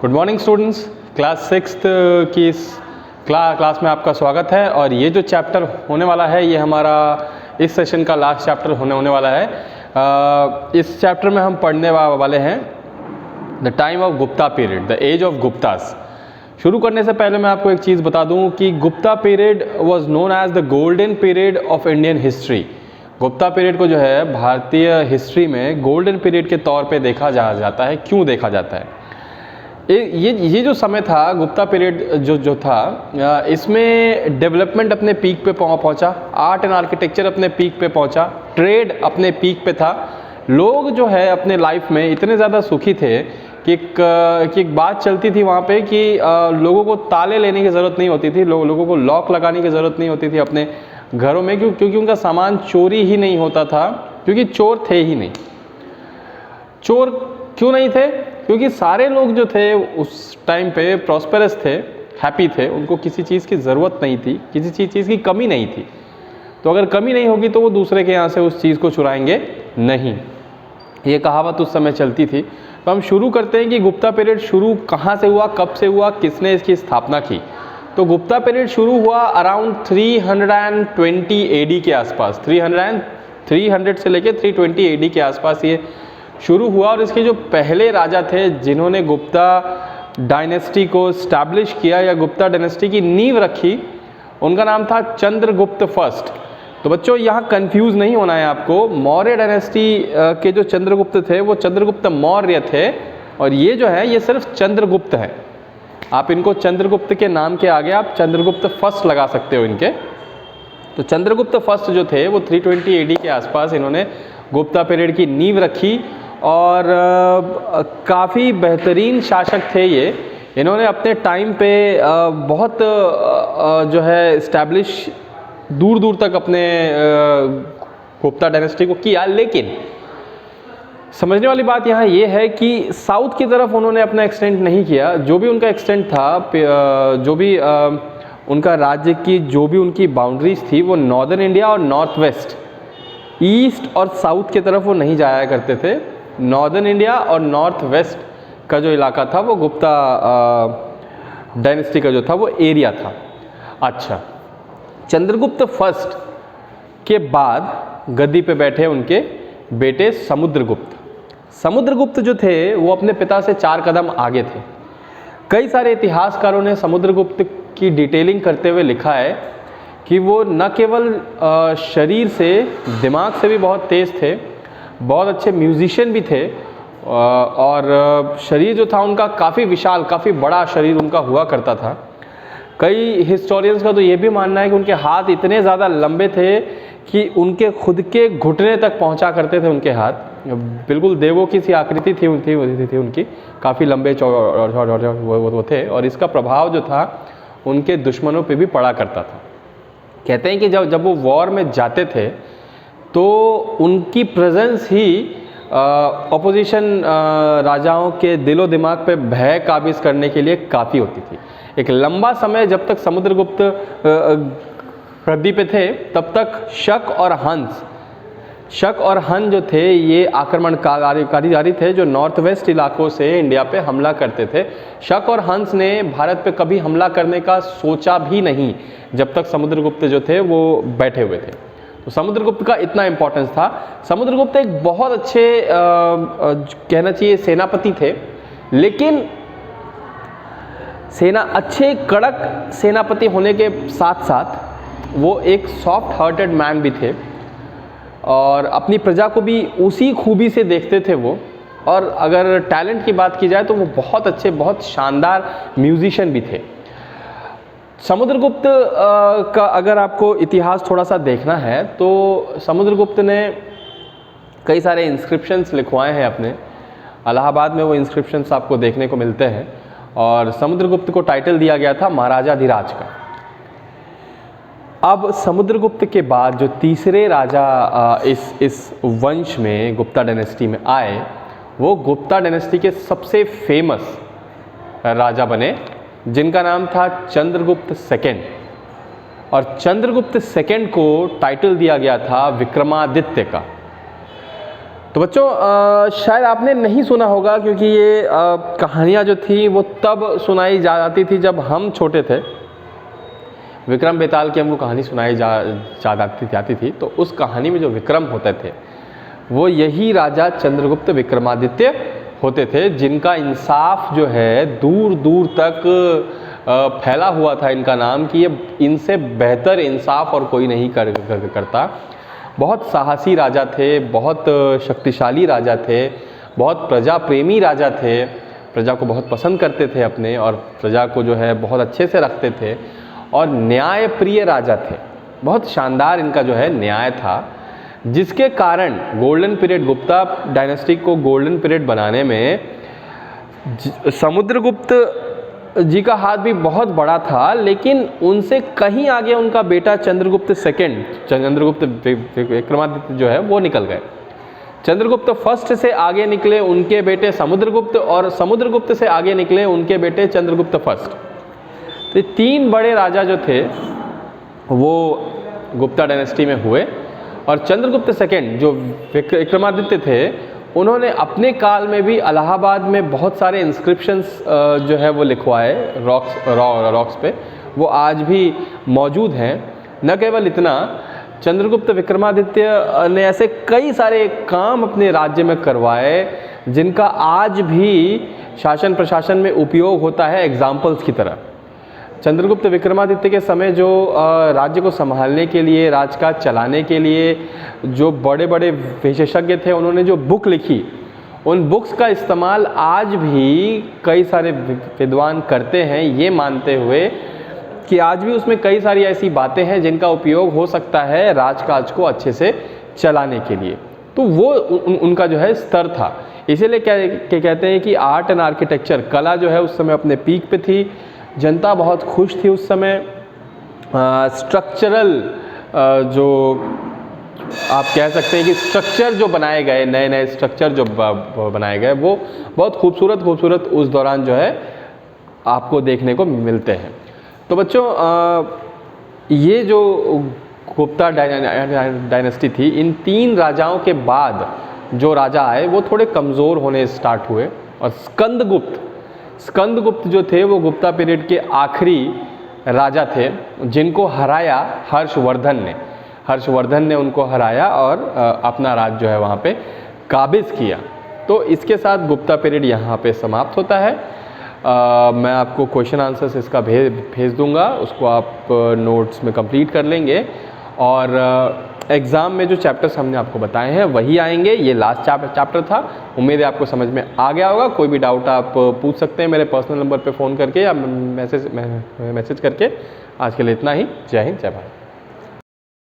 Good morning students, class 6 की इस class में आपका स्वागत है। और ये जो चैप्टर होने वाला है ये हमारा इस सेशन का लास्ट चैप्टर होने वाला है। इस चैप्टर में हम पढ़ने वाले हैं the time of Gupta period, the age of Guptas. शुरू करने से पहले मैं आपको एक चीज़ बता दूं कि Gupta period was known as the golden period of Indian history. Gupta period को जो है भारतीय हिस्ट्री में गोल्डन पीरियड के तौर पे देखा जाता है। क्यों देखा जाता है? ये जो समय था, गुप्ता पीरियड जो था, इसमें डेवलपमेंट अपने पीक पे पहुंचा, आर्ट एंड आर्किटेक्चर अपने पीक पे पहुंचा, ट्रेड अपने पीक पे था। लोग जो है अपने लाइफ में इतने ज़्यादा सुखी थे कि एक बात चलती थी वहाँ पे कि लोगों को ताले लेने की ज़रूरत नहीं होती थी, लोगों को लॉक लगाने की ज़रूरत नहीं होती थी अपने घरों में, क्योंकि उनका सामान चोरी ही नहीं होता था, क्योंकि चोर थे ही नहीं। चोर क्यों नहीं थे? क्योंकि सारे लोग जो थे उस टाइम पे प्रॉस्पेरस थे, हैप्पी थे, उनको किसी चीज़ की ज़रूरत नहीं थी, किसी चीज़ की कमी नहीं थी। तो अगर कमी नहीं होगी तो वो दूसरे के यहाँ से उस चीज़ को चुराएंगे नहीं। ये कहावत उस समय चलती थी। तो हम शुरू करते हैं कि गुप्ता पीरियड शुरू कहाँ से हुआ, कब से हुआ, किसने इसकी स्थापना की। तो गुप्ता पीरियड शुरू हुआ अराउंड 320 AD के आसपास। 300 से लेकर 320 AD के आसपास ये शुरू हुआ। और इसके जो पहले राजा थे जिन्होंने गुप्ता डायनेस्टी को स्टैब्लिश किया या गुप्ता डायनेस्टी की नींव रखी, उनका नाम था चंद्रगुप्त फर्स्ट। तो बच्चों यहाँ कंफ्यूज नहीं होना है आपको। मौर्य डायनेस्टी के जो चंद्रगुप्त थे वो चंद्रगुप्त मौर्य थे, और ये जो है ये सिर्फ चंद्रगुप्त है। आप इनको चंद्रगुप्त के नाम के आगे आप चंद्रगुप्त फर्स्ट लगा सकते हो इनके। तो चंद्रगुप्त फर्स्ट जो थे वो 320 AD के आसपास इन्होंने गुप्ता पीरियड की नींव रखी, और काफ़ी बेहतरीन शासक थे ये। इन्होंने अपने टाइम पे बहुत जो है इस्टेब्लिश दूर दूर तक अपने गुप्ता डायनेस्टी को किया। लेकिन समझने वाली बात यहाँ ये है कि साउथ की तरफ उन्होंने अपना एक्सटेंड नहीं किया। जो भी उनका एक्सटेंड था, जो भी उनका राज्य की जो भी उनकी बाउंड्रीज थी, वो नॉर्दर्न इंडिया और नॉर्थ वेस्ट, ईस्ट और साउथ की तरफ वो नहीं जाया करते थे। नॉर्दर्न इंडिया और नॉर्थ वेस्ट का जो इलाका था वो गुप्ता डायनेस्टी का जो था वो एरिया था। अच्छा, चंद्रगुप्त फर्स्ट के बाद गद्दी पे बैठे उनके बेटे समुद्रगुप्त। समुद्रगुप्त जो थे वो अपने पिता से 4 कदम आगे थे। कई सारे इतिहासकारों ने समुद्रगुप्त की डिटेलिंग करते हुए लिखा है कि वो न केवल शरीर से, दिमाग से भी बहुत तेज़ थे, बहुत अच्छे म्यूजिशियन भी थे, और शरीर जो था उनका काफ़ी विशाल, काफ़ी बड़ा शरीर उनका हुआ करता था। कई हिस्टोरियंस का तो ये भी मानना है कि उनके हाथ इतने ज़्यादा लंबे थे कि उनके खुद के घुटने तक पहुंचा करते थे उनके हाथ। बिल्कुल देवों की सी आकृति थी उनकी, काफ़ी लंबे वो थे, और इसका प्रभाव जो था उनके दुश्मनों पे भी पड़ा करता था। कहते हैं कि जब वो वॉर में जाते थे तो उनकी प्रेजेंस ही ऑपोजिशन राजाओं के दिलो दिमाग पे भय काबिज करने के लिए काफ़ी होती थी। एक लंबा समय जब तक समुद्रगुप्त गद्दी पे थे तब तक शक और हंस जो थे ये आक्रमणकारी थे, जो नॉर्थ वेस्ट इलाकों से इंडिया पे हमला करते थे। शक और हंस ने भारत पे कभी हमला करने का सोचा भी नहीं जब तक समुद्रगुप्त जो थे वो बैठे हुए थे। तो समुद्रगुप्त का इतना इंपॉर्टेंस था। समुद्रगुप्त एक बहुत अच्छे कहना चाहिए सेनापति थे, लेकिन अच्छे कड़क सेनापति होने के साथ साथ वो एक सॉफ्ट हार्टेड मैन भी थे, और अपनी प्रजा को भी उसी खूबी से देखते थे वो। और अगर टैलेंट की बात की जाए तो वो बहुत अच्छे, बहुत शानदार म्यूजिशियन भी थे। समुद्रगुप्त का अगर आपको इतिहास थोड़ा सा देखना है तो समुद्रगुप्त ने कई सारे इंस्क्रिप्शंस लिखवाए हैं अपने। इलाहाबाद में वो इंस्क्रिप्शंस आपको देखने को मिलते हैं, और समुद्रगुप्त को टाइटल दिया गया था महाराजाधिराज का। अब समुद्रगुप्त के बाद जो तीसरे राजा इस वंश में, गुप्ता डायनेस्टी में आए, वो गुप्ता डायनेस्टी के सबसे फेमस राजा बने, जिनका नाम था चंद्रगुप्त सेकेंड। और चंद्रगुप्त सेकेंड को टाइटल दिया गया था विक्रमादित्य का। तो बच्चों शायद आपने नहीं सुना होगा, क्योंकि ये कहानियाँ जो थी वो तब सुनाई जाती थी जब हम छोटे थे। विक्रम बेताल की हमको कहानी सुनाई जाती थी। तो उस कहानी में जो विक्रम होते थे वो यही राजा चंद्रगुप्त विक्रमादित्य होते थे, जिनका इंसाफ जो है दूर दूर तक फैला हुआ था इनका नाम, कि ये इनसे बेहतर इंसाफ और कोई नहीं करता। बहुत साहसी राजा थे, बहुत शक्तिशाली राजा थे, बहुत प्रजा प्रेमी राजा थे, प्रजा को बहुत पसंद करते थे अपने, और प्रजा को जो है बहुत अच्छे से रखते थे, और न्याय प्रिय राजा थे। बहुत शानदार इनका जो है न्याय था, जिसके कारण गोल्डन पीरियड, गुप्ता डायनेस्टी को गोल्डन पीरियड बनाने में समुद्रगुप्त जी का हाथ भी बहुत बड़ा था, लेकिन उनसे कहीं आगे उनका बेटा चंद्रगुप्त सेकंड, चंद्रगुप्त विक्रमादित्य जो है वो निकल गए। चंद्रगुप्त फर्स्ट से आगे निकले उनके बेटे समुद्रगुप्त, और समुद्रगुप्त से आगे निकले उनके बेटे चंद्रगुप्त फर्स्ट। तो तीन बड़े राजा जो थे वो गुप्ता डायनेस्टी में हुए, और चंद्रगुप्त सेकंड जो विक्रमादित्य थे उन्होंने अपने काल में भी इलाहाबाद में बहुत सारे इंस्क्रिप्शंस जो है वो लिखवाए रॉक्स पे, वो आज भी मौजूद हैं। न केवल इतना, चंद्रगुप्त विक्रमादित्य ने ऐसे कई सारे काम अपने राज्य में करवाए जिनका आज भी शासन प्रशासन में उपयोग होता है एग्जाम्पल्स की तरह। चंद्रगुप्त विक्रमादित्य के समय जो राज्य को संभालने के लिए, राजकाज चलाने के लिए जो बड़े बड़े विशेषज्ञ थे, उन्होंने जो बुक लिखी, उन बुक्स का इस्तेमाल आज भी कई सारे विद्वान करते हैं, ये मानते हुए कि आज भी उसमें कई सारी ऐसी बातें हैं जिनका उपयोग हो सकता है राजकाज को अच्छे से चलाने के लिए। तो वो उनका जो है स्तर था। इसीलिए क्या कहते हैं कि आर्ट एंड आर्किटेक्चर, कला जो है उस समय अपने पीक पे थी, जनता बहुत खुश थी उस समय। स्ट्रक्चरल जो आप कह सकते हैं कि स्ट्रक्चर जो बनाए गए, नए नए स्ट्रक्चर जो बनाए गए, वो बहुत खूबसूरत उस दौरान जो है आपको देखने को मिलते हैं। तो बच्चों ये जो गुप्ता डायनेस्टी थी, इन तीन राजाओं के बाद जो राजा आए वो थोड़े कमज़ोर होने स्टार्ट हुए, और स्कंदगुप्त जो थे वो गुप्ता पीरियड के आखिरी राजा थे, जिनको हराया हर्षवर्धन ने उनको हराया और अपना राज जो है वहाँ पे काबिज किया। तो इसके साथ गुप्ता पीरियड यहाँ पे समाप्त होता है। मैं आपको क्वेश्चन आंसर्स इसका भेज दूंगा, उसको आप नोट्स में कंप्लीट कर लेंगे, और एग्ज़ाम में जो चैप्टर्स हमने आपको बताए हैं वही आएंगे। ये लास्ट चैप्टर था। उम्मीद है आपको समझ में आ गया होगा। कोई भी डाउट आप पूछ सकते हैं मेरे पर्सनल नंबर पे फ़ोन करके या मैसेज करके। आज के लिए इतना ही। जय हिंद, जय भारत।